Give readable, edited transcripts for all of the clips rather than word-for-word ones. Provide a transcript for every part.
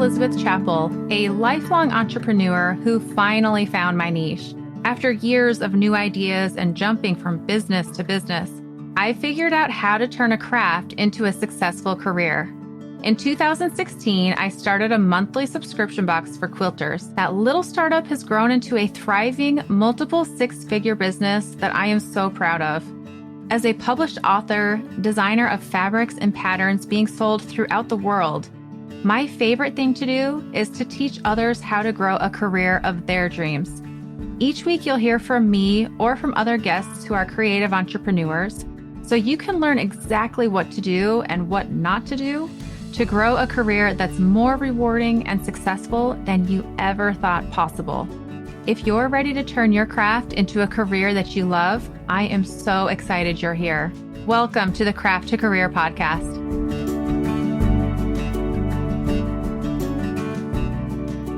Elizabeth Chappell, a lifelong entrepreneur who finally found my niche. After years of new ideas and jumping from business to business, I figured out how to turn a craft into a successful career. In 2016, I started a monthly subscription box for quilters. That little startup has grown into a thriving, multiple six-figure business that I am so proud of. As a published author, designer of fabrics and patterns being sold throughout the world, my favorite thing to do is to teach others how to grow a career of their dreams. Each week, you'll hear from me or from other guests who are creative entrepreneurs, so you can learn exactly what to do and what not to do to grow a career that's more rewarding and successful than you ever thought possible. If you're ready to turn your craft into a career that you love, I am so excited you're here. Welcome to the Craft to Career podcast.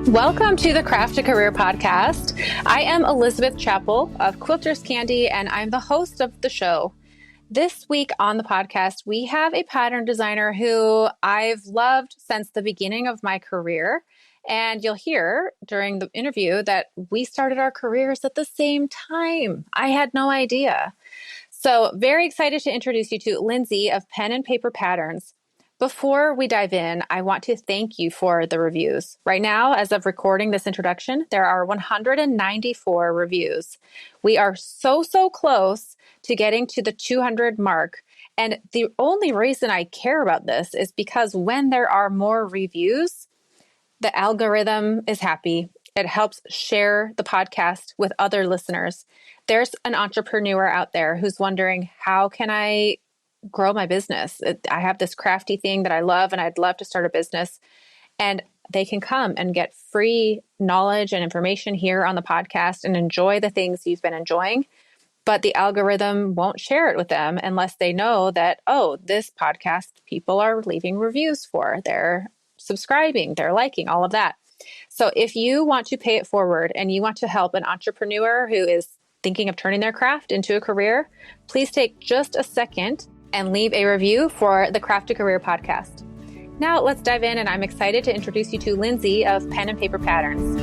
Welcome to the Craft to Career podcast. I am Elizabeth Chappell of Quilters Candy, and I'm the host of the show. This week on the podcast, we have a pattern designer who I've loved since the beginning of my career. And you'll hear during the interview that we started our careers at the same time. I had no idea. So very excited to introduce you to Lindsey of Pen and Paper Patterns. Before we dive in, I want to thank you for the reviews. Right now, as of recording this introduction, there are 194 reviews. We are so close to getting to the 200 mark. And the only reason I care about this is because when there are more reviews, the algorithm is happy. It helps share the podcast with other listeners. There's an entrepreneur out there who's wondering, how can I grow my business? I have this crafty thing that I love and I'd love to start a business. And they can come and get free knowledge and information here on the podcast and enjoy the things you've been enjoying. But the algorithm won't share it with them unless they know that, oh, this podcast people are leaving reviews for. They're subscribing, they're liking, all of that. So if you want to pay it forward and you want to help an entrepreneur who is thinking of turning their craft into a career, please take just a second and leave a review for the Craft to Career podcast. Now let's dive in, and I'm excited to introduce you to Lindsey of Pen and Paper Patterns.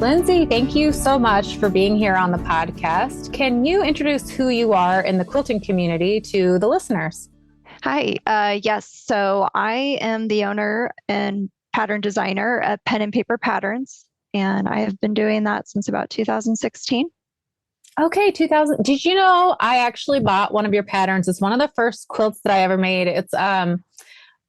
Lindsey, thank you so much for being here on the podcast. Can you introduce who you are in the quilting community to the listeners? Hi. Yes. So I am the owner and pattern designer at Pen and Paper Patterns, and I have been doing that since about 2016. Okay, 2000. Did you know I actually bought one of your patterns? It's one of the first quilts that I ever made. It's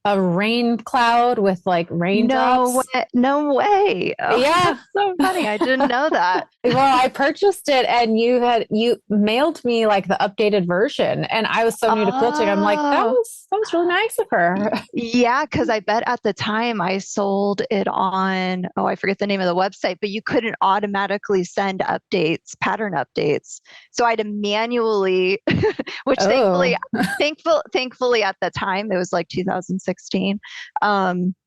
a rain cloud with like raindrops. No way. Oh, yeah. That's so funny. I didn't know that. Well, I purchased it and you mailed me like the updated version, and I was so new to quilting. I'm like, that was really nice of her. Yeah, because I bet at the time I sold it on, I forget the name of the website, but you couldn't automatically send updates, pattern updates. So I had to manually, which thankfully at the time, it was like 2016.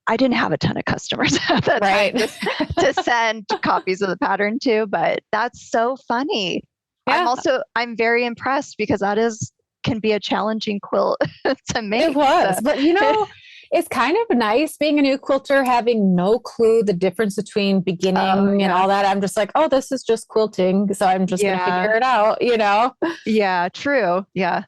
I didn't have a ton of customers at that time to send copies of the pattern to, but that's so funny. Yeah. I'm very impressed because can be a challenging quilt to make. It was, but it's kind of nice being a new quilter, having no clue the difference between beginning and all that. I'm just like, oh, this is just quilting. So I'm just going to figure it out, Yeah, true. Yeah.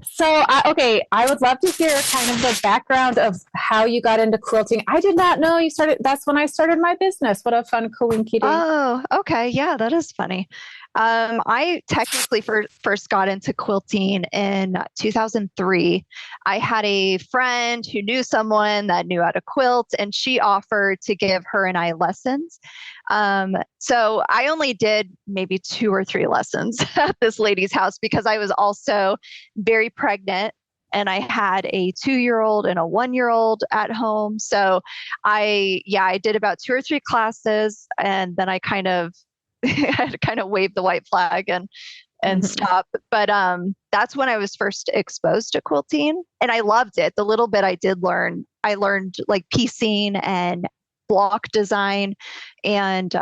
So, I would love to hear kind of the background of how you got into quilting. I did not know that's when I started my business. What a fun coinky. Oh, okay. Yeah, that is funny. I technically first got into quilting in 2003. I had a friend who knew someone that knew how to quilt, and she offered to give her and I lessons. So I only did maybe 2 or 3 lessons at this lady's house because I was also very pregnant. And I had a 2-year-old and a 1-year-old at home. So I did about 2 or 3 classes, and then I kind of waved the white flag and stop. But that's when I was first exposed to quilting, and I loved it. The little bit I did learn, I learned like piecing and block design, and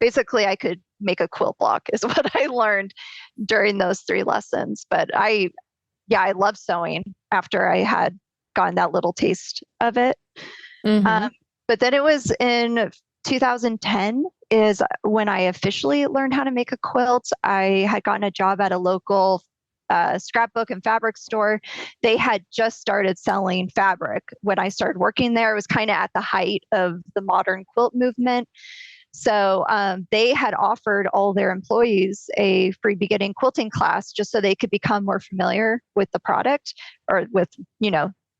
basically I could make a quilt block is what I learned during those 3 lessons. But I love sewing. after I had gotten that little taste of it. Mm-hmm. But then it was in 2010 is when I officially learned how to make a quilt. I had gotten a job at a local scrapbook and fabric store. They had just started selling fabric when I started working there. It was kind of at the height of the modern quilt movement. So they had offered all their employees a free beginning quilting class just so they could become more familiar with the product or with,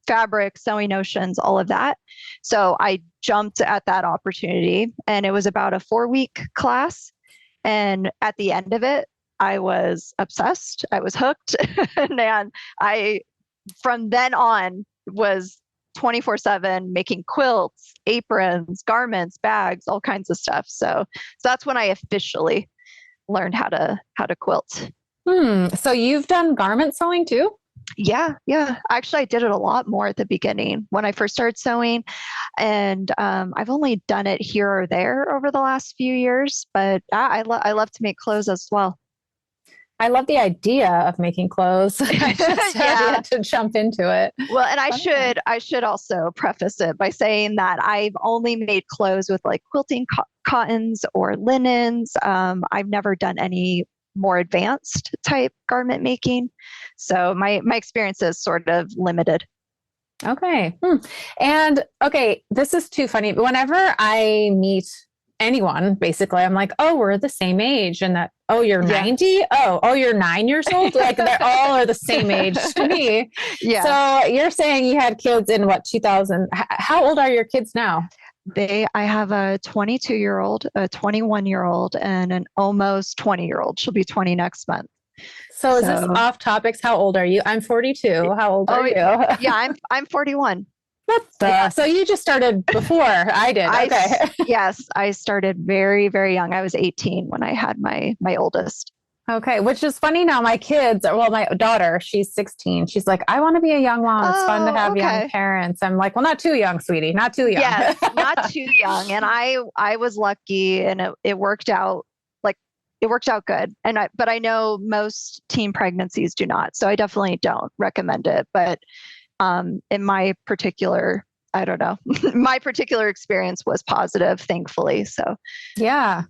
fabric, sewing notions, all of that. So I jumped at that opportunity, and it was about a 4-week class. And at the end of it, I was obsessed. I was hooked. And I, from then on, was 24/7 making quilts, aprons, garments, bags, all kinds of stuff. So that's when I officially learned how to quilt. So you've done garment sewing too? Yeah. Actually, I did it a lot more at the beginning when I first started sewing, and I've only done it here or there over the last few years. But I love to make clothes as well. I love the idea of making clothes. I just have yet to jump into it. Well, and I should also preface it by saying that I've only made clothes with like quilting cottons or linens. I've never done any more advanced type garment making. So my experience is sort of limited. Okay. And okay, this is too funny. Whenever I meet anyone, basically, I'm like, oh, we're the same age. And that, oh, you're 90? Oh, you're 9 years old? Like they're all are the same age to me. Yeah. So you're saying you had kids in what, 2000? How old are your kids now? I have a 22-year-old, a 21-year-old, and an almost 20-year-old. She'll be 20 next month. So is this off topics? How old are you? I'm 42. How old are you? Yeah, I'm 41. So you just started before I did. Okay. Yes, I started very, very young. I was 18 when I had my oldest. Okay, which is funny now. My kids, well, my daughter, she's 16. She's like, I want to be a young mom. It's fun to have young parents. I'm like, well, not too young, sweetie. Not too young. Yes, not too young. And I was lucky, and it worked out. It worked out good. But I know most teen pregnancies do not. So I definitely don't recommend it. But in my particular, I don't know, my particular experience was positive, thankfully. So yeah.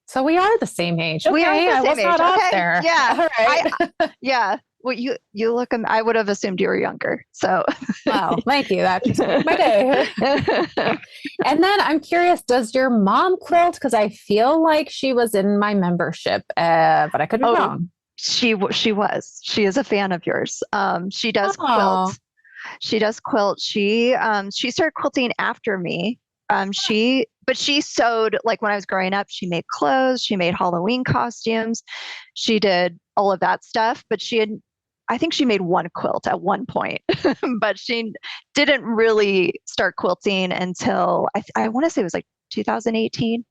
So we are the same age. Okay, we are the same I was age. not off there. Yeah. All right. Yeah. Well, you look. I would have assumed you were younger. So. Wow. Thank you. That just made my day. And then I'm curious, does your mom quilt? Because I feel like she was in my membership, but I could be wrong. She was. She is a fan of yours. She does quilt. She does quilt. She started quilting after me. She sewed, like when I was growing up, she made clothes, she made Halloween costumes, she did all of that stuff, but I think she made one quilt at one point, but she didn't really start quilting until I want to say it was like 2018.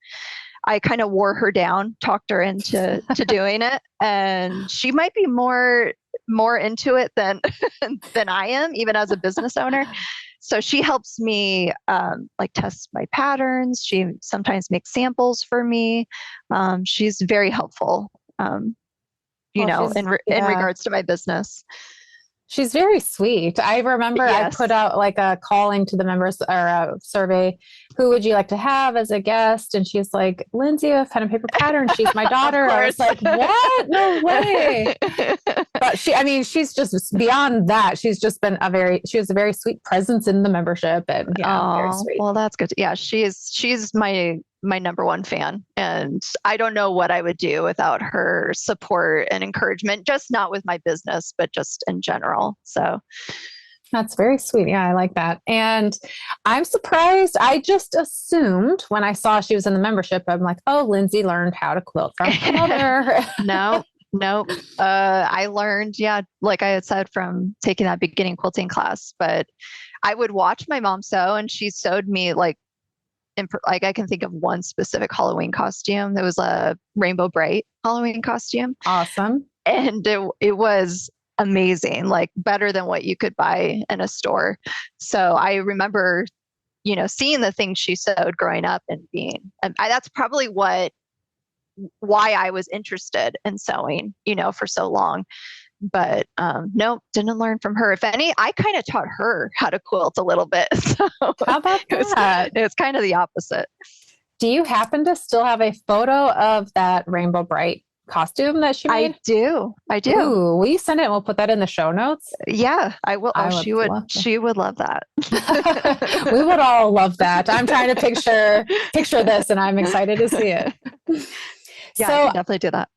I kind of wore her down, talked her into doing it, and she might be more into it than I am, even as a business owner. So she helps me like test my patterns. She sometimes makes samples for me. She's very helpful, in regards to my business. She's very sweet. I remember I put out like a calling to the members or a survey. Who would you like to have as a guest? And she's like, Lindsey of Pen and Paper Pattern. She's my daughter. I was like, what? No way. But she's just beyond that. She's just been she was a very sweet presence in the membership, and very sweet. Well, that's good. Yeah, she's my number one fan, and I don't know what I would do without her support and encouragement, just not with my business, but just in general. So that's very sweet. Yeah, I like that. And I'm her. I just assumed when I saw she was in the membership, I'm like, oh, Lindsey learned how to quilt from her mother. No. I learned, like I had said, from taking that beginning quilting class, but I would watch my mom sew, and she sewed me like I can think of one specific Halloween costume. There was a Rainbow Bright Halloween costume. Awesome. And it was amazing, like better than what you could buy in a store. So I remember, seeing the things she sewed growing up and that's probably why I was interested in sewing, for so long. But nope, didn't learn from her. If any, I kind of taught her how to quilt a little bit. So How about that? it was kind of the opposite. Do you happen to still have a photo of that Rainbow Bright costume that she made? I do. I do. Ooh, will you send it and we'll put that in the show notes? Yeah, I will. Oh, I would love that. she would love that. We would all love that. I'm trying to picture this and I'm excited to see it. Yeah, So, I can definitely do that.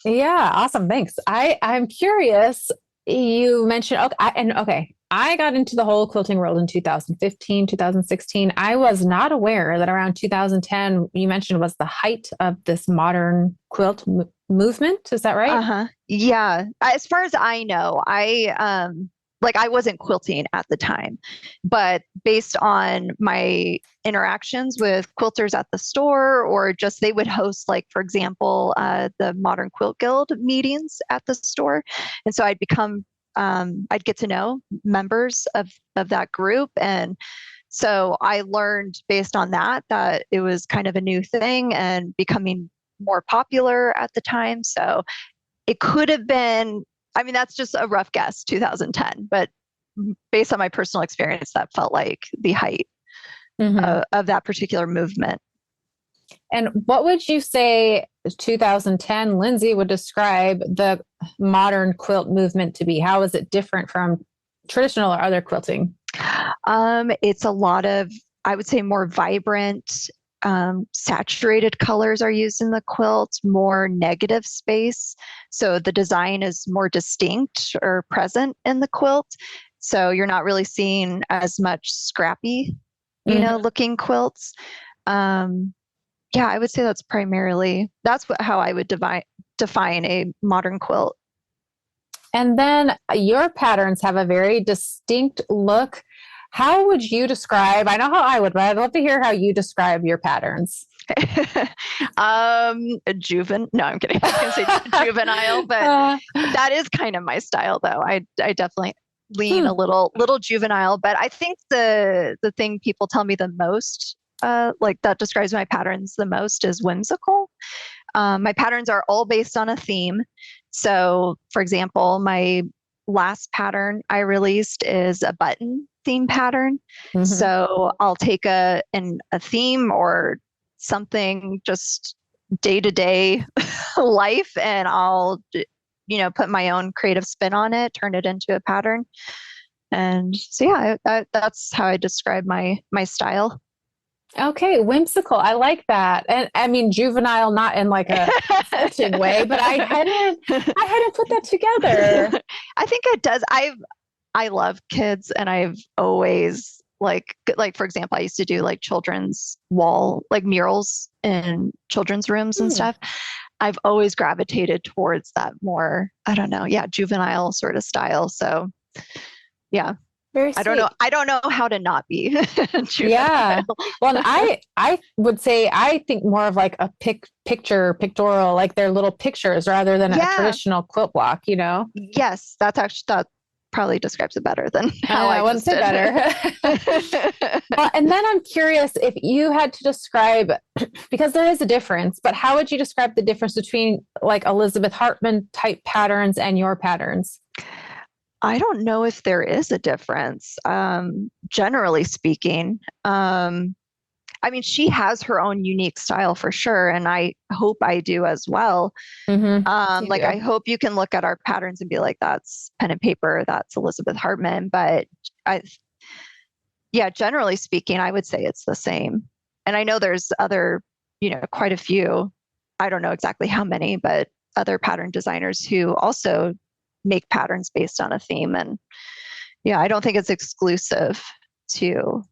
yeah, awesome. Thanks. I'm curious. You mentioned, okay, I got into the whole quilting world in 2015, 2016. I was not aware that around 2010, you mentioned was the height of this modern quilt movement. Is that right? Uh-huh. Yeah. As far as I know, I wasn't quilting at the time, but based on my interactions with quilters at the store, or just they would host, like, for example, the Modern Quilt Guild meetings at the store. And so I'd get to know members of that group. And so I learned based on that it was kind of a new thing and becoming more popular at the time. So it could have been, I mean, that's just a rough guess, 2010, but based on my personal experience, that felt like the height of that particular movement. And what would you say 2010 Lindsey would describe the modern quilt movement to be? How is it different from traditional or other quilting? It's a lot of, I would say, more vibrant, saturated colors are used in the quilt, more negative space. So the design is more distinct or present in the quilt. So you're not really seeing as much scrappy, looking quilts. Yeah, I would say that's how I would define a modern quilt. And then your patterns have a very distinct look. How would you describe, I know how I would, but I'd love to hear how you describe your patterns. No, I'm kidding. I was going to say juvenile, but that is kind of my style, though. I definitely lean a little juvenile, but I think the thing people tell me the most, like that describes my patterns the most, is whimsical. My patterns are all based on a theme. So, for example, my last pattern I released is a button theme pattern. So I'll take a theme or something just day-to-day life, and I'll put my own creative spin on it, turn it into a pattern. And so yeah, that's how I describe my style. Okay, whimsical. I like that. And I mean juvenile, not in like a fetching way, but I hadn't put that together. I think it does. I love kids, and I've always like for example, I used to do like children's wall, like murals in children's rooms and stuff. I've always gravitated towards that more, I don't know, juvenile sort of style. So yeah. Very sweet. I don't know how to not be juvenile. Yeah. Well, I would say I think more of like a pictorial, like they're little pictures rather than a traditional quilt block, Yes, that probably describes it better than how I wouldn't say better. Well, and then I'm curious if you had to describe, because there is a difference, but how would you describe the difference between like Elizabeth Hartman type patterns and your patterns? I don't know if there is a difference. Generally speaking, I mean, she has her own unique style for sure, and I hope I do as well. I hope you can look at our patterns and be like, that's pen and paper, that's Elizabeth Hartman. But generally speaking, I would say it's the same. And I know there's other, quite a few, I don't know exactly how many, but other pattern designers who also make patterns based on a theme. And I don't think it's exclusive to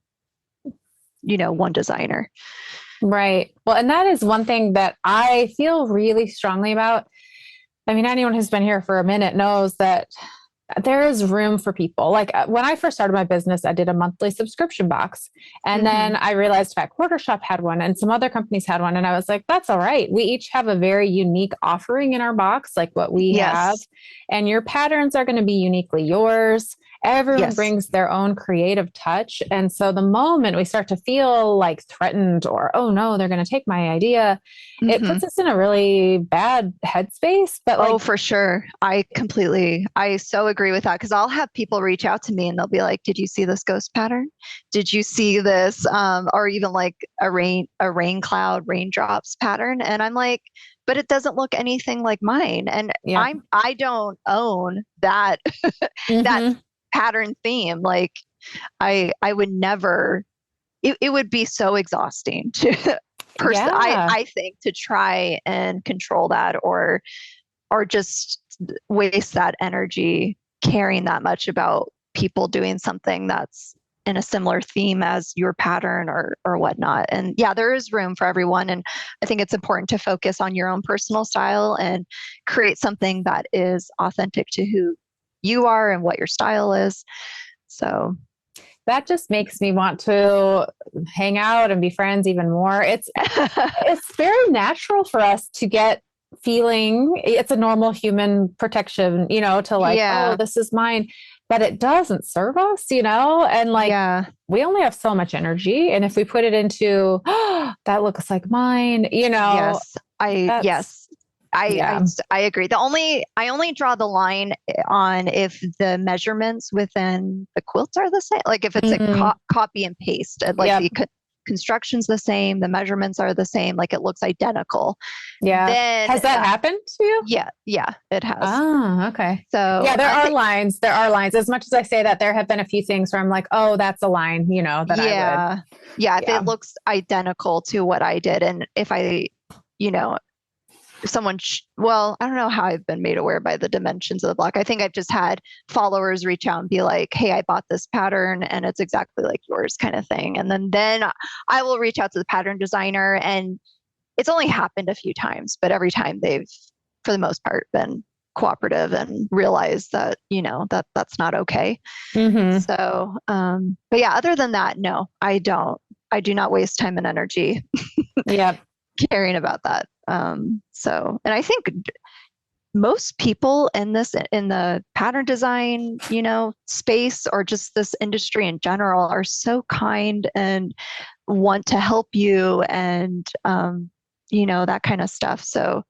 one designer. Right. Well, and that is one thing that I feel really strongly about. I mean, anyone who's been here for a minute knows that there is room for people. Like when I first started my business, I did a monthly subscription box. And then I realized Fat Quarter Shop had one and some other companies had one. And I was like, that's all right. We each have a very unique offering in our box, like what we have. And your patterns are going to be uniquely yours. everyone Yes. brings their own creative touch. And so the moment we start to feel like threatened or, oh no, they're going to take my idea, it Hmm. puts us in a really bad headspace. But Oh, like, for sure. I so agree with that because I'll have people reach out to me and they'll be like, "Did you see this ghost pattern? Did you see this?" Or even like a rain cloud, raindrops pattern. And I'm like, but it doesn't look anything like mine. And yeah. I don't own that that Hmm. pattern theme. Like I would never, it would be so exhausting to Yeah. I think to try and control that or just waste that energy caring that much about people doing something that's in a similar theme as your pattern or whatnot. And yeah, there is room for everyone. And I think it's important to focus on your own personal style and create something that is authentic to who you are and what your style is. So That just makes me want to hang out and be friends even more. It's very natural for us to get feeling it's a normal human protection, to like, oh, yeah, this is mine, but it doesn't serve us, and like yeah, we only have so much energy. And if we put it into, oh, that looks like mine, yes, that's, yes. yeah. I agree. I only draw the line on if the measurements within the quilts are the same. Like if it's a Mm, copy and paste, like yep. the construction's the same, the measurements are the same, like it looks identical. Yeah. Then Has that happened to you? yeah, it has. Ah, okay. So Yeah, there I are think lines. There are lines. As much as I say that, there have been a few things where I'm like, oh, that's a line, that I would. yeah, yeah. If it Yeah. looks identical to what I did, and if I, you know, if someone well, I don't know how I've been made aware by the dimensions of the block. I think I've just had followers reach out and be like, hey, I bought this pattern and it's exactly like yours, kind of thing. And then I will reach out to the pattern designer, and it's only happened a few times, but every time they've for the most part been cooperative and realized that that's not okay. Hmm. So but yeah, other than that, no, I do not waste time and energy Yep. caring about that. So, and I think most people in the pattern design, space or just this industry in general are so kind and want to help you and, that kind of stuff. So,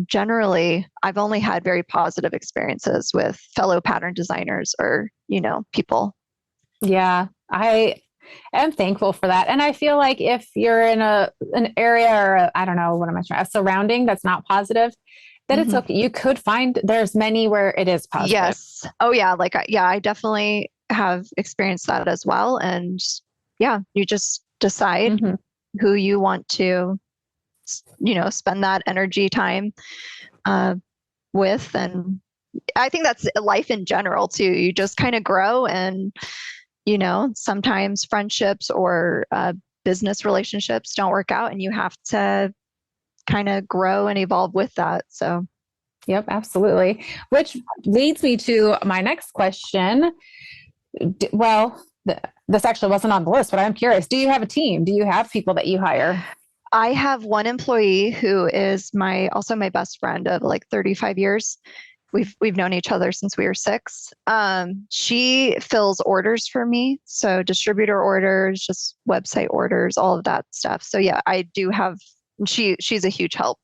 generally, I've only had very positive experiences with fellow pattern designers or, people. Yeah. I am thankful for that. And I feel like if you're in an area or I don't know, what am I trying, a surrounding that's not positive, that it's Mhm. okay. You could find there's many where it is positive. Yes. Oh yeah. Like, yeah, I definitely have experienced that as well. And yeah, you just decide Hmm. who you want to, spend that energy time uh, with. And I think that's life in general too. You just kind of grow and, sometimes friendships or business relationships don't work out and you have to kind of grow and evolve with that. So Yep, absolutely. Which leads me to my next question. Well, this actually wasn't on the list, but I'm curious. Do you have a team? Do you have people that you hire? I have one employee who is also my best friend of like 35 years. We've known each other since we were 6. She fills orders for me, so distributor orders, just website orders, all of that stuff. So yeah, I do have. She's a huge help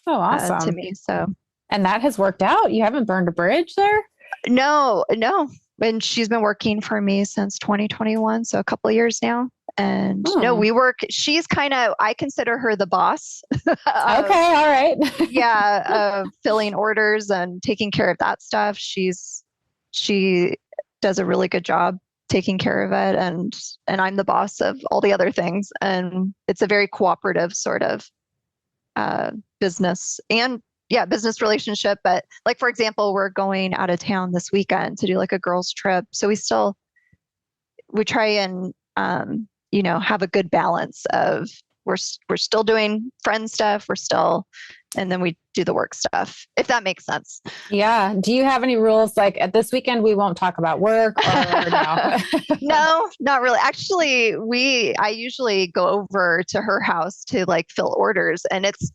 Oh, to awesome. me. So And that has worked out. You haven't burned a bridge there? no, no, and she's been working for me since 2021, so a couple of years now. And no, Hmm. we work. She's kind of. I consider her the boss of Okay, all right. yeah, filling orders and taking care of that stuff. She does a really good job taking care of it, and I'm the boss of all the other things. And it's a very cooperative sort of business and yeah, business relationship. But like for example, we're going out of town this weekend to do like a girls' trip. So we try and have a good balance of we're still doing friend stuff, we're still and then we do the work stuff, if that makes sense. Yeah. Do you have any rules like at this weekend we won't talk about work or no? No, not really. Actually, I usually go over to her house to like fill orders and it's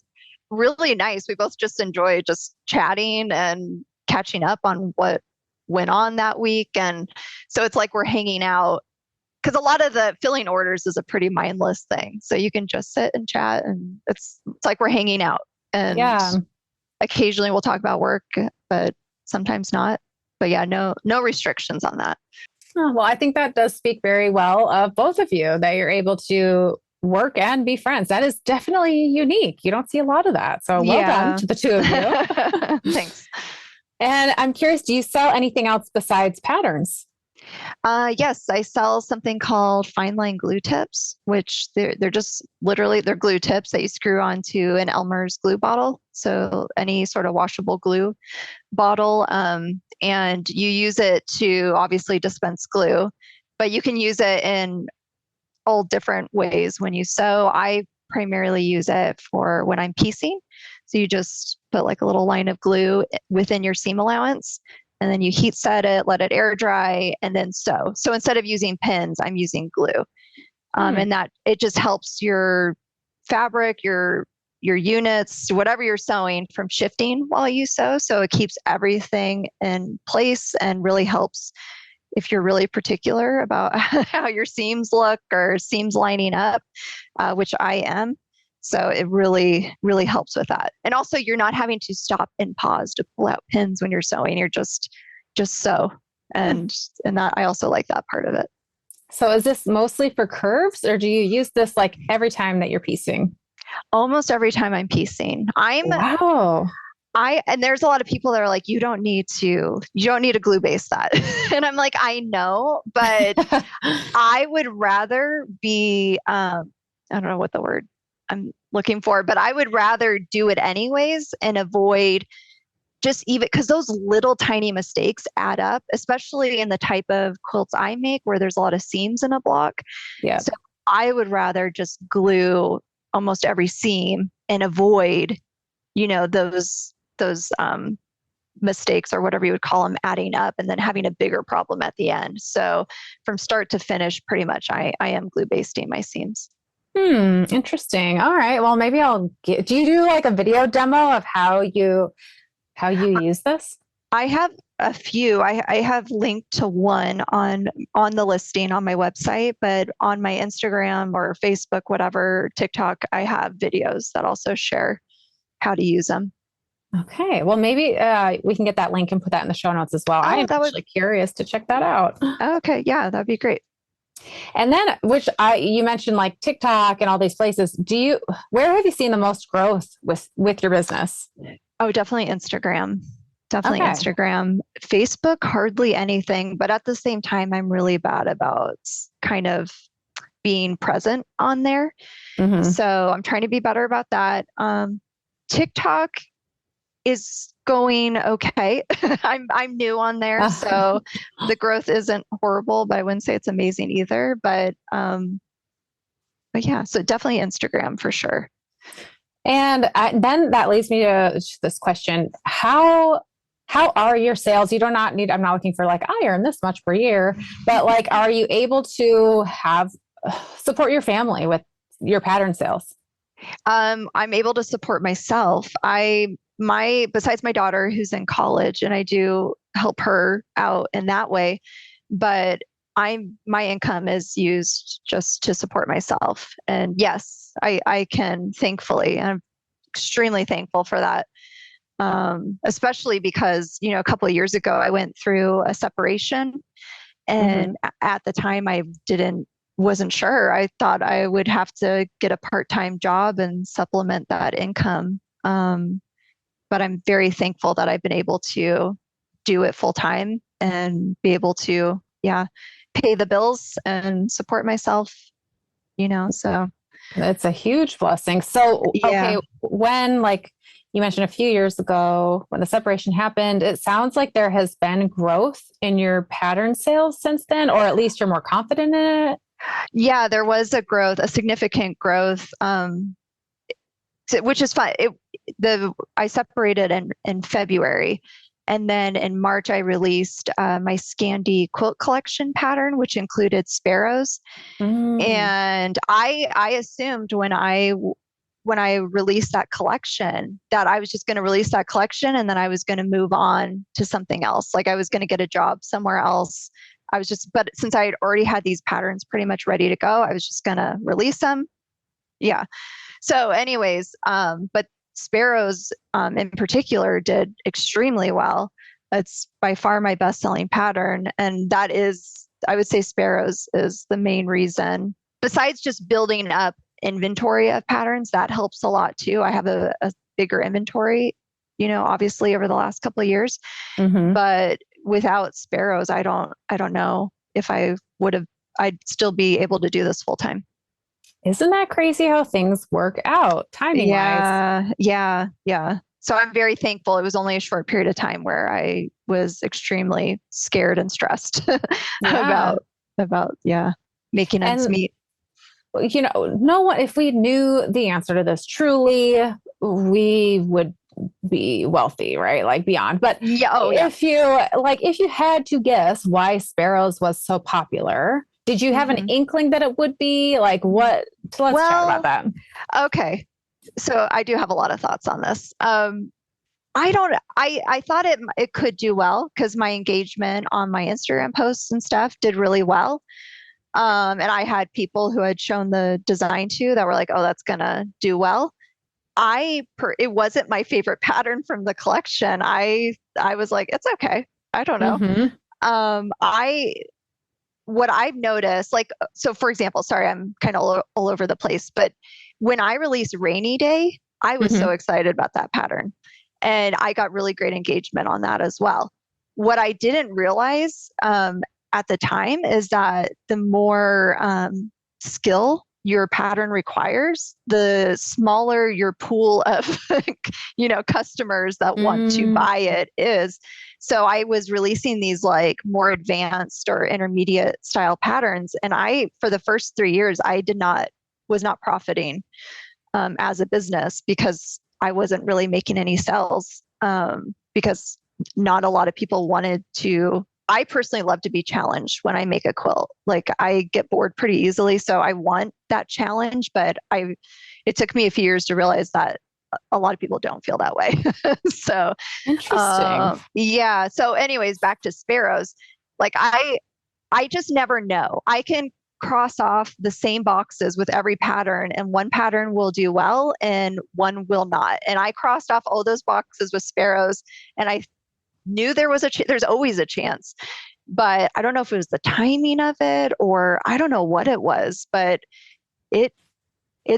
really nice. We both just enjoy just chatting and catching up on what went on that week. And so it's like we're hanging out because a lot of the filling orders is a pretty mindless thing. So you can just sit and chat and it's like we're hanging out. And Yeah. occasionally we'll talk about work, but sometimes not. But yeah, no restrictions on that. Oh, well, I think that does speak very well of both of you that you're able to work and be friends. That is definitely unique. You don't see a lot of that. So well done Yeah. to the two of you. Thanks. And I'm curious, do you sell anything else besides patterns? Yes, I sell something called fine line glue tips, which they're just literally they're glue tips that you screw onto an Elmer's glue bottle. So any sort of washable glue bottle, and you use it to obviously dispense glue, but you can use it in all different ways when you sew. I primarily use it for when I'm piecing. So you just put like a little line of glue within your seam allowance, and then you heat set it, let it air dry, and then sew. So instead of using pins, I'm using glue. And that it just helps your fabric, your units, whatever you're sewing from shifting while you sew. So it keeps everything in place and really helps if you're really particular about how your seams look or seams lining up, which I am. So it really, really helps with that. And also you're not having to stop and pause to pull out pins when you're sewing. You're just sew. And that I also like that part of it. So is this mostly for curves or do you use this like every time that you're piecing? Almost every time I'm piecing. Wow. And there's a lot of people that are like, you don't need to glue base that. And I'm like, I know, but I would rather be, I don't know what the word I'm looking for, but I would rather do it anyways and avoid just even because those little tiny mistakes add up, especially in the type of quilts I make where there's a lot of seams in a block. Yeah. So I would rather just glue almost every seam and avoid, those mistakes or whatever you would call them adding up and then having a bigger problem at the end. So from start to finish, pretty much I am glue basting my seams. Interesting. All right. Well, maybe do you do like a video demo of how you use this? I have a few. I have linked to one on the listing on my website, but on my Instagram or Facebook, whatever, TikTok, I have videos that also share how to use them. Okay. Well, maybe we can get that link and put that in the show notes as well. I'm actually curious to check that out. Okay. Yeah, that'd be great. And then, you mentioned like TikTok and all these places. Where have you seen the most growth with your business? Oh, definitely Instagram. Definitely Okay. Instagram. Facebook, hardly anything. But at the same time, I'm really bad about kind of being present on there. Mm-hmm. So I'm trying to be better about that. TikTok is going okay. I'm new on there, so the growth isn't horrible, but I wouldn't say it's amazing either. But yeah, so definitely Instagram for sure. And then that leads me to this question: How are your sales? You do not need. I'm not looking for like I earn this much per year, but like, are you able to support your family with your pattern sales? I'm able to support myself. Besides my daughter who's in college, and I do help her out in that way, but my income is used just to support myself. And yes, I can, thankfully, and I'm extremely thankful for that. Especially because, a couple of years ago, I went through a separation, and at the time I wasn't sure. I thought I would have to get a part-time job and supplement that income. But I'm very thankful that I've been able to do it full time and be able to, pay the bills and support myself, so. It's a huge blessing. So, okay, when like you mentioned a few years ago when the separation happened, it sounds like there has been growth in your pattern sales since then, or at least you're more confident in it. Yeah, there was a significant growth, which is fine. I separated in February, and then in March I released my Scandi quilt collection pattern, which included sparrows. And I assumed when I when I released that collection that I was just going to release that collection and then I was going to move on to something else. Like I was going to get a job somewhere else. But since I had already had these patterns pretty much ready to go, I was just going to release them. Yeah. So anyways, but Sparrows in particular did extremely well. It's by far my best-selling pattern. And that is, I would say Sparrows is the main reason. Besides just building up inventory of patterns, that helps a lot too. I have a bigger inventory, obviously over the last couple of years. But without Sparrows, I don't know if I'd still be able to do this full time. Isn't that crazy how things work out timing wise? Yeah. So I'm very thankful. It was only a short period of time where I was extremely scared and stressed about making ends meet. No one, if we knew the answer to this truly, we would be wealthy, right? Like beyond. But if you had to guess why Sparrows was so popular, did you have an inkling that it would be like what? So let's chat about that. Okay. So I do have a lot of thoughts on this. I thought it could do well because my engagement on my Instagram posts and stuff did really well. And I had people who had shown the design to that were like, oh, that's going to do well. It wasn't my favorite pattern from the collection. I was like, it's okay. I don't know. What I've noticed, so for example, sorry, I'm kind of all over the place, but when I released Rainy Day, I was so excited about that pattern and I got really great engagement on that as well. What I didn't realize at the time is that the more skill your pattern requires, the smaller your pool of customers that want to buy it is. So I was releasing these like more advanced or intermediate style patterns, and for the first 3 years was not profiting as a business because I wasn't really making any sales because not a lot of people wanted to. I personally love to be challenged when I make a quilt. Like I get bored pretty easily. So I want that challenge, but it took me a few years to realize that a lot of people don't feel that way. So interesting. Yeah. So anyways, back to Sparrows. Like I just never know. I can cross off the same boxes with every pattern and one pattern will do well and one will not. And I crossed off all those boxes with Sparrows and I knew there was there's always a chance, but I don't know if it was the timing of it or I don't know what it was, but it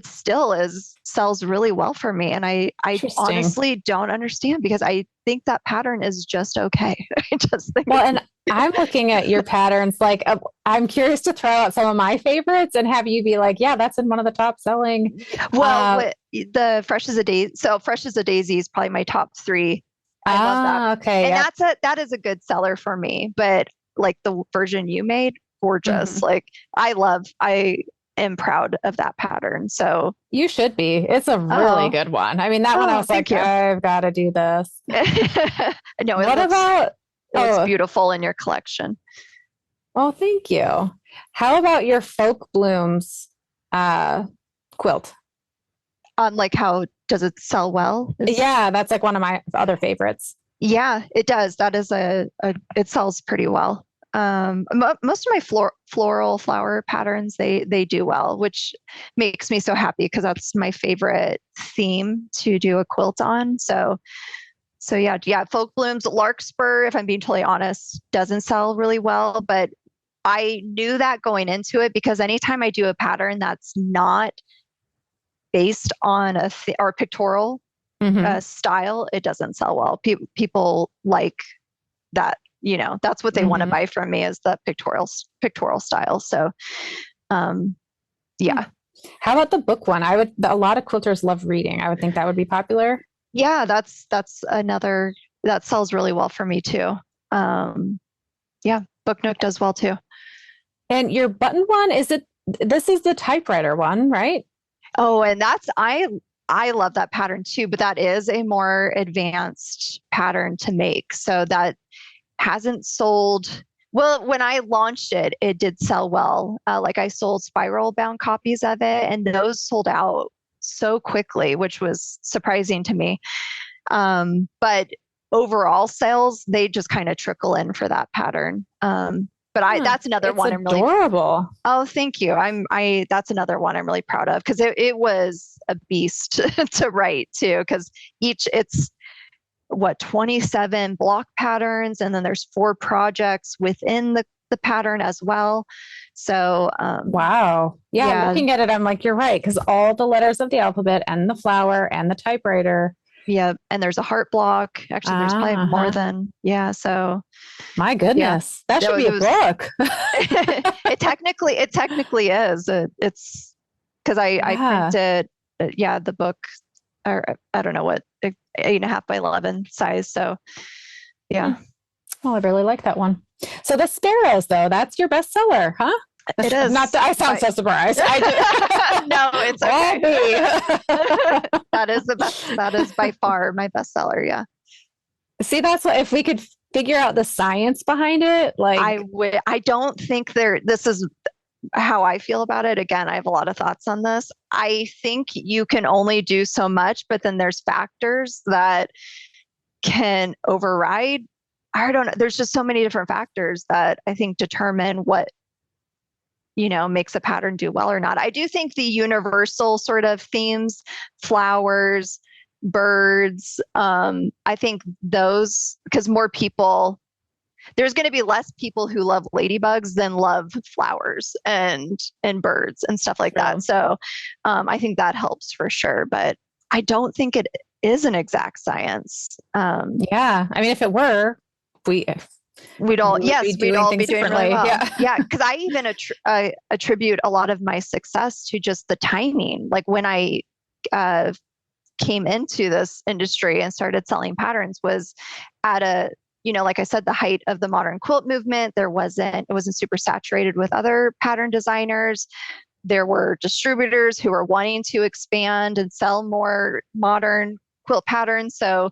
still sells really well for me. And I honestly don't understand because I think that pattern is just okay. I just think and I'm looking at your patterns. Like I'm curious to throw out some of my favorites and have you be like, yeah, that's in one of the top selling. Well, the Fresh as a Daisy. So Fresh as a Daisy is probably my top 3. I love that. Okay. And that is a good seller for me, but like the version you made, gorgeous. Like I am proud of that pattern. So you should be. It's a really good one. I mean, that one I was like, I've got to do this. No, it's beautiful in your collection. Oh, thank you. How about your Folk Blooms quilt? Like how does it sell well? Yeah, that's like one of my other favorites. Yeah, it does. That is it sells pretty well. Most of my floral flower patterns, they do well, which makes me so happy because that's my favorite theme to do a quilt on. So yeah, Folk Blooms, Larkspur, if I'm being totally honest, doesn't sell really well, but I knew that going into it because anytime I do a pattern that's not based on or pictorial style, it doesn't sell well. People like that, that's what they want to buy from me is the pictorial style. So, yeah. How about the book one? A lot of quilters love reading. I would think that would be popular. Yeah, that's another that sells really well for me too. Yeah, Book Nook does well too. And your button one, this is the typewriter one, right? Oh, and I love that pattern too, but that is a more advanced pattern to make. So that hasn't sold well. When I launched it, it did sell well. Like I sold spiral bound copies of it and those sold out so quickly, which was surprising to me. But overall sales, they just kind of trickle in for that pattern. But that's another one I'm really adorable. Oh, thank you. That's another one I'm really proud of because it was a beast to write too. Because it's 27 block patterns, and then there's 4 projects within the pattern as well. So, wow. Yeah. Looking at it, I'm like, you're right. Because all the letters of the alphabet and the flower and the typewriter. Yeah. And there's a heart block. Actually, there's probably more than, so. My goodness, that should be a book. It technically is. It's because I printed, the book, or I don't know what, 8.5 by 11 size. So, yeah. Well, I really like that one. So the sparrows, though, that's your bestseller, huh? It is. Not that I sound so surprised. No, it's okay. That is the best. That is by far my bestseller. Yeah. See, that's what, if we could figure out the science behind it, like I don't think this is how I feel about it. Again, I have a lot of thoughts on this. I think you can only do so much, but then there's factors that can override. I don't know. There's just so many different factors that I think determine what, makes a pattern do well or not. I do think the universal sort of themes, flowers, birds, I think those, because there's going to be less people who love ladybugs than love flowers and birds and stuff like that. So I think that helps for sure, but I don't think it is an exact science. Yeah. I mean, if it were, we'd all be doing really well. Yeah. Because I even attribute a lot of my success to just the timing. Like when I came into this industry and started selling patterns was at like I said, the height of the modern quilt movement. It wasn't super saturated with other pattern designers. There were distributors who were wanting to expand and sell more modern quilt patterns. So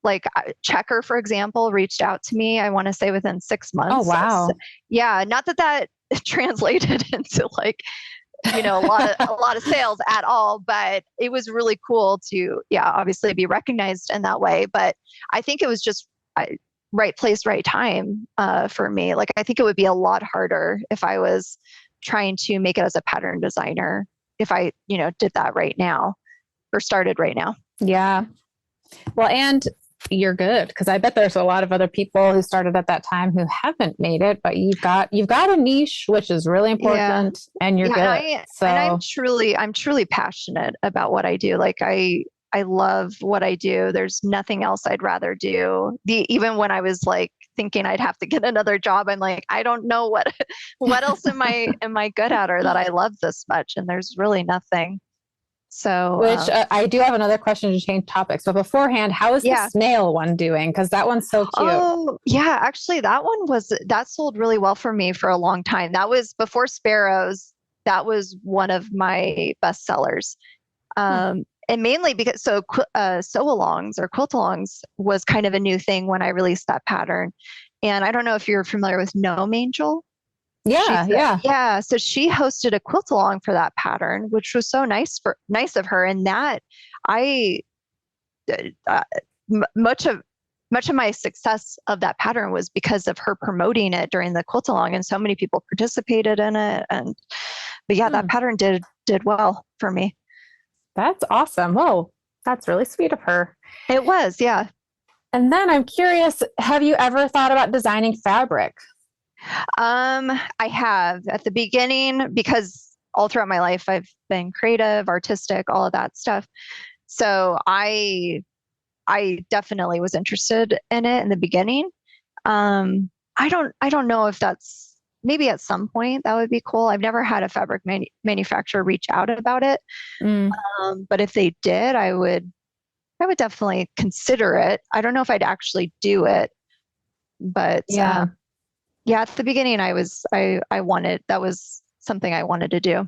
like Checker, for example, reached out to me, I want to say within 6 months. Oh, wow. So, yeah. Not that translated into like, a lot of sales at all, but it was really cool to, obviously be recognized in that way. But I think it was just right place, right time for me. Like, I think it would be a lot harder if I was trying to make it as a pattern designer, if I, did that right now or started right now. Yeah. Well, and you're good, because I bet there's a lot of other people who started at that time who haven't made it, but you've got a niche, which is really important, and you're good. And I'm truly passionate about what I do. Like I love what I do. There's nothing else I'd rather do. Even when I was like thinking I'd have to get another job, I'm like, I don't know what else am I good at or that I love this much. And there's really nothing. So, I do have another question to change topics, but beforehand, how is the snail one doing? Because that one's so cute. Oh, yeah. Actually, that sold really well for me for a long time. That was before sparrows. That was one of my best sellers. And mainly because sew-alongs or quilt-alongs was kind of a new thing when I released that pattern. And I don't know if you're familiar with Gnome Angel. Yeah. So she hosted a quilt along for that pattern, which was so nice of her. And that much of my success of that pattern was because of her promoting it during the quilt along, and so many people participated in it. That pattern did well for me. That's awesome. Whoa, that's really sweet of her. It was, yeah. And then I'm curious, have you ever thought about designing fabric? I have at the beginning, because all throughout my life, I've been creative, artistic, all of that stuff. So I definitely was interested in it in the beginning. I don't know if that's maybe at some point that would be cool. I've never had a fabric manufacturer reach out about it. But if they did, I would definitely consider it. I don't know if I'd actually do it, but at the beginning, I wanted, that was something I wanted to do.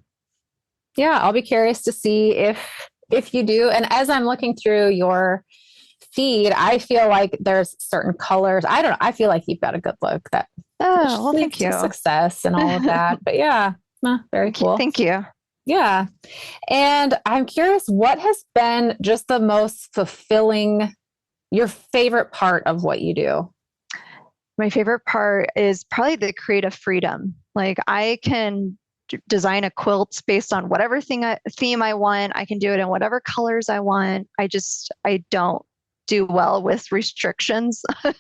Yeah, I'll be curious to see if you do. And as I'm looking through your feed, I feel like there's certain colors. I don't know. I feel like you've got a good look well, thank you. Success and all of that. But very cool. Thank you. Yeah. And I'm curious, what has been just the most fulfilling, your favorite part of what you do? My favorite part is probably the creative freedom. Like I can design a quilt based on whatever theme I want. I can do it in whatever colors I want. I don't do well with restrictions. I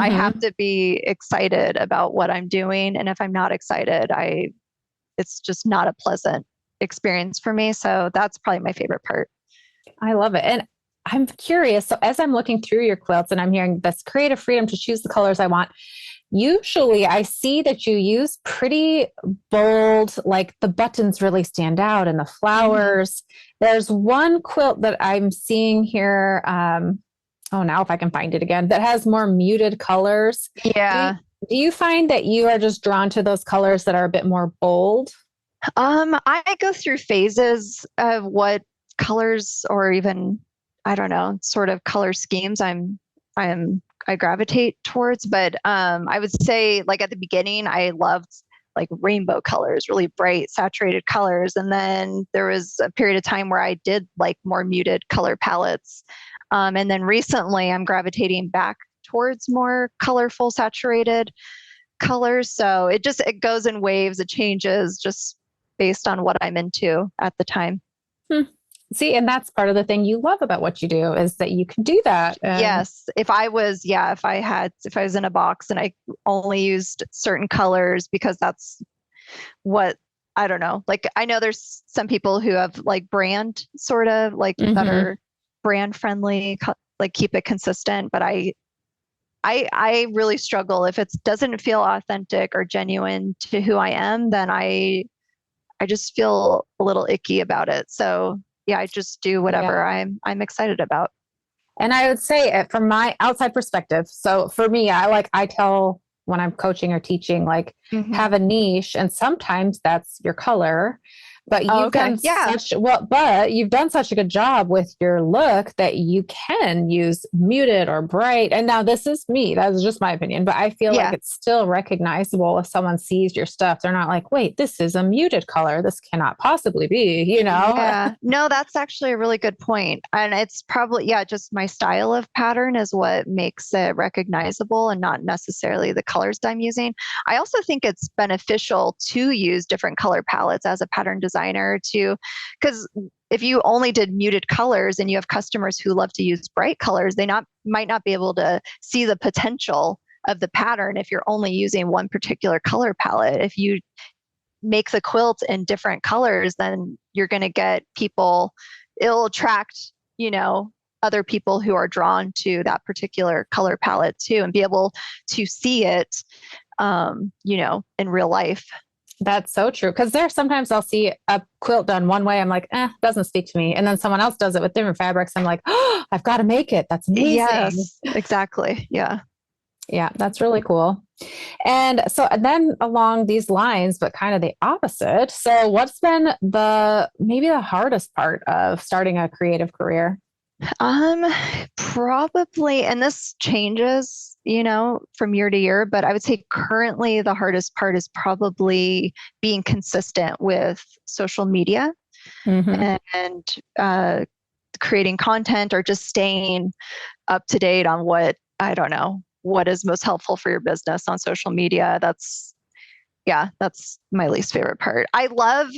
have Mm-hmm. to be excited about what I'm doing. And if I'm not excited, it's just not a pleasant experience for me. So that's probably my favorite part. I love it. And I'm curious. So as I'm looking through your quilts and I'm hearing this creative freedom to choose the colors I want, usually I see that you use pretty bold, like the buttons really stand out and the Mm-hmm. flowers. There's one quilt that I'm seeing here. Oh, now if I can find it again, that has more muted colors. Do you, Yeah. do you find that you are just drawn to those colors that are a bit more bold? I go through phases of what colors or even, I don't know, sort of color schemes I gravitate towards. But I would say like at the beginning, I loved like rainbow colors, really bright, saturated colors. And then there was a period of time where I did like more muted color palettes. And then recently I'm gravitating back towards more colorful, saturated colors. So it goes in waves, it changes just based on what I'm into at the time. Hmm. See, and that's part of the thing you love about what you do is that you can do that. And Yes, if I was in a box and I only used certain colors because that's what I don't know. Like I know there's some people who have like brand sort of like that mhm. are brand friendly, like keep it consistent, but I really struggle if it doesn't feel authentic or genuine to who I am, then I just feel a little icky about it. So yeah, I just do whatever Yeah. I'm excited about. And I would say from my outside perspective, so for me, I tell when I'm coaching or teaching, like Hmm. have a niche, and sometimes that's your color. But Oh, you've okay. done Yeah. such well, but you've done such a good job with your look that you can use muted or bright. And now this is me, that's just my opinion, but I feel like Yeah. it's still recognizable if someone sees your stuff. They're not like, wait, this is a muted color. This cannot possibly be, you know? Yeah. No, that's actually a really good point. And it's probably, yeah, just my style of pattern is what makes it recognizable and not necessarily the colors that I'm using. I also think it's beneficial to use different color palettes as a pattern designer to, because if you only did muted colors and you have customers who love to use bright colors, they might not be able to see the potential of the pattern if you're only using one particular color palette. If you make the quilt in different colors, then you're going to get people, it'll attract, other people who are drawn to that particular color palette too, and be able to see it, in real life. That's so true. Because there sometimes I'll see a quilt done one way. I'm like, doesn't speak to me. And then someone else does it with different fabrics. I'm like, oh, I've got to make it. That's amazing. Yes, exactly. Yeah. Yeah, that's really cool. And so then along these lines, but kind of the opposite. So what's been maybe the hardest part of starting a creative career? Um, Probably, and this changes, from year to year, but I would say currently the hardest part is probably being consistent with social media Hmm. and creating content or just staying up to date on I don't know, what is most helpful for your business on social media. That's my least favorite part. I love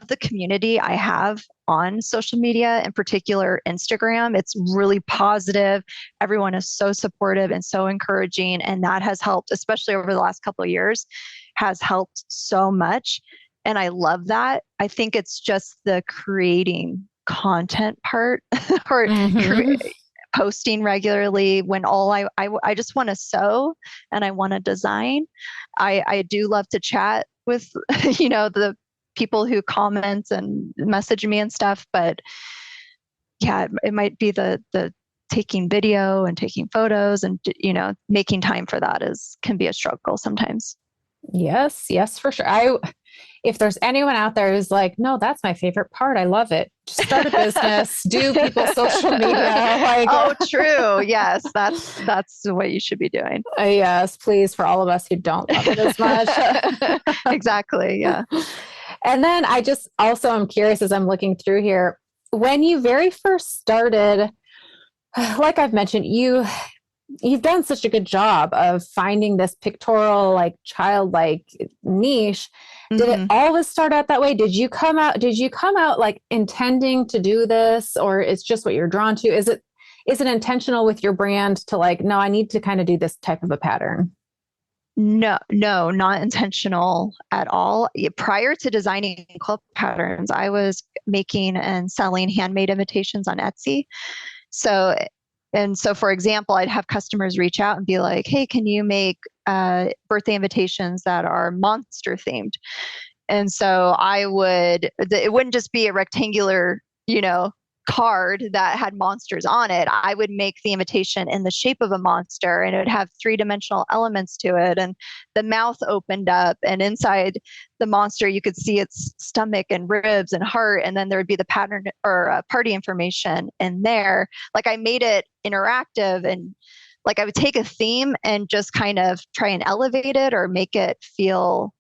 the community I have on social media, in particular Instagram. It's really positive. Everyone is so supportive and so encouraging, and that has helped, especially over the last couple of years, has helped so much. And I love that. I think it's just the creating content part or Hmm. posting regularly when I just want to sew and I want to design. I do love to chat with, the people who comment and message me and stuff, but yeah, it might be the taking video and taking photos and, making time for that can be a struggle sometimes. Yes, yes, for sure. If there's anyone out there who's like, no, that's my favorite part. I love it. Just start a business, do people's social media. Like, Oh, true. Yes, that's what you should be doing. yes, please, for all of us who don't love it as much. Exactly. Yeah. And then I just also am curious as I'm looking through here, when you very first started, like I've mentioned, you've done such a good job of finding this pictorial, like childlike niche. Did it always start out that way? Did you come out like intending to do this, or it's just what you're drawn to? Is it intentional with your brand to like, no, I need to kind of do this type of a pattern? No, no, not intentional at all. Prior to designing quilt patterns, I was making and selling handmade imitations on Etsy. So, so for example, I'd have customers reach out and be like, hey, can you make birthday invitations that are monster themed? And so it wouldn't just be a rectangular, card that had monsters on it. I would make the invitation in the shape of a monster, and it would have three-dimensional elements to it. And the mouth opened up, and inside the monster, you could see its stomach and ribs and heart. And then there would be the pattern or party information in there. Like I made it interactive, and like I would take a theme and just kind of try and elevate it or make it feel,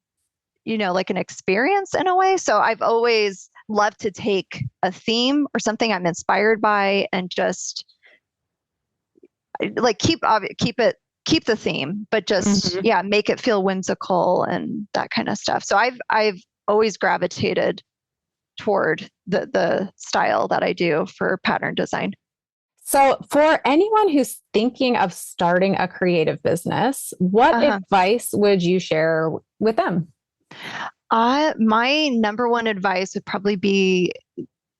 like an experience in a way. So I've always loved to take a theme or something I'm inspired by and just like keep the theme, but just make it feel whimsical and that kind of stuff. So I've always gravitated toward the style that I do for pattern design. So for anyone who's thinking of starting a creative business, what advice would you share with them? My number one advice would probably be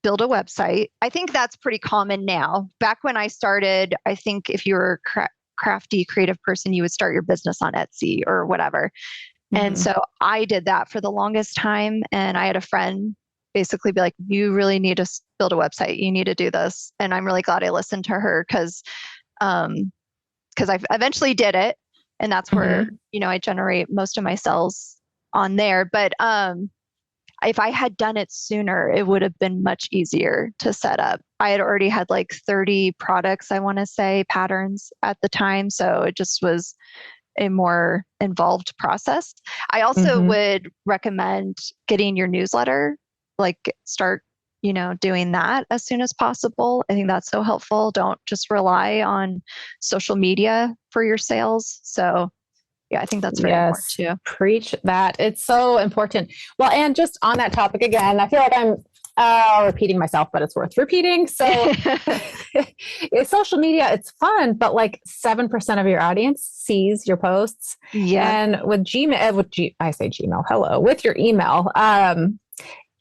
build a website. I think that's pretty common now. Back when I started, I think if you were a crafty, creative person, you would start your business on Etsy or whatever. And so I did that for the longest time. And I had a friend basically be like, you really need to build a website. You need to do this. And I'm really glad I listened to her because I eventually did it. And that's where, I generate most of my sales on there. But if I had done it sooner, it would have been much easier to set up. I had already had like 30 products, I want to say, patterns at the time. So it just was a more involved process. I also would recommend getting your newsletter, like start, doing that as soon as possible. I think that's so helpful. Don't just rely on social media for your sales. So yeah, I think that's very important too. Preach that. It's so important. Well, and just on that topic again, I feel like I'm repeating myself, but it's worth repeating. So social media, it's fun, but like 7% of your audience sees your posts. Yeah. And with Gmail, I say Gmail, hello, with your email,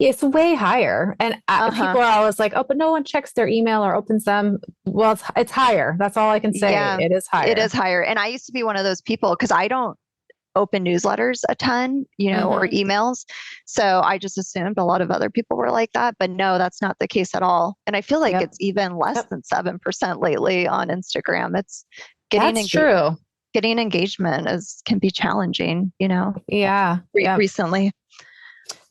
it's way higher. And people are always like, oh, but no one checks their email or opens them. Well, it's higher. That's all I can say. Yeah, it is higher. It is higher. And I used to be one of those people because I don't open newsletters a ton, or emails. So I just assumed a lot of other people were like that, but no, that's not the case at all. And I feel like it's even less than 7% lately on Instagram. It's true. Getting engagement can be challenging, recently.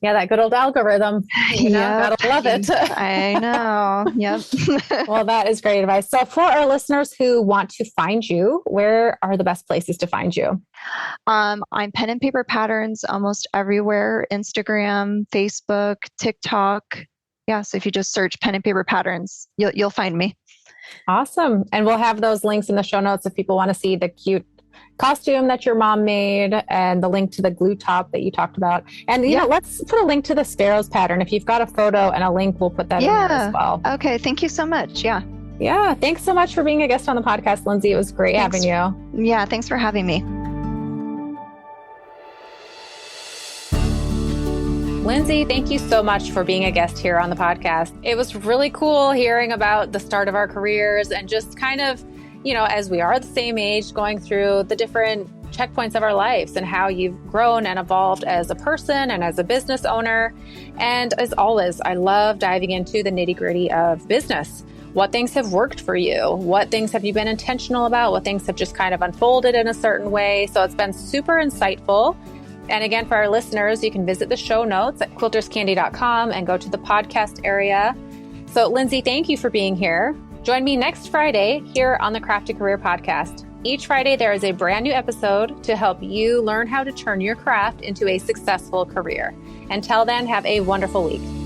Yeah, that good old algorithm. Gotta love it. I know. Yep. Well, that is great advice. So for our listeners who want to find you, where are the best places to find you? I'm Pen and Paper Patterns almost everywhere. Instagram, Facebook, TikTok. Yeah. So if you just search Pen and Paper Patterns, you'll find me. Awesome. And we'll have those links in the show notes if people want to see the cute costume that your mom made and the link to the glue top that you talked about. And let's put a link to the sparrows pattern. If you've got a photo and a link, we'll put that in there as well. Okay. Thank you so much. Yeah. Yeah. Thanks so much for being a guest on the podcast, Lindsey. It was great having you. Yeah. Thanks for having me. Lindsey, thank you so much for being a guest here on the podcast. It was really cool hearing about the start of our careers and just kind of, as we are the same age, going through the different checkpoints of our lives and how you've grown and evolved as a person and as a business owner. And as always, I love diving into the nitty-gritty of business. What things have worked for you? What things have you been intentional about? What things have just kind of unfolded in a certain way? So it's been super insightful. And again, for our listeners, you can visit the show notes at quilterscandy.com and go to the podcast area. So Lindsey, thank you for being here. Join me next Friday here on the Craft to Career podcast. Each Friday, there is a brand new episode to help you learn how to turn your craft into a successful career. Until then, have a wonderful week.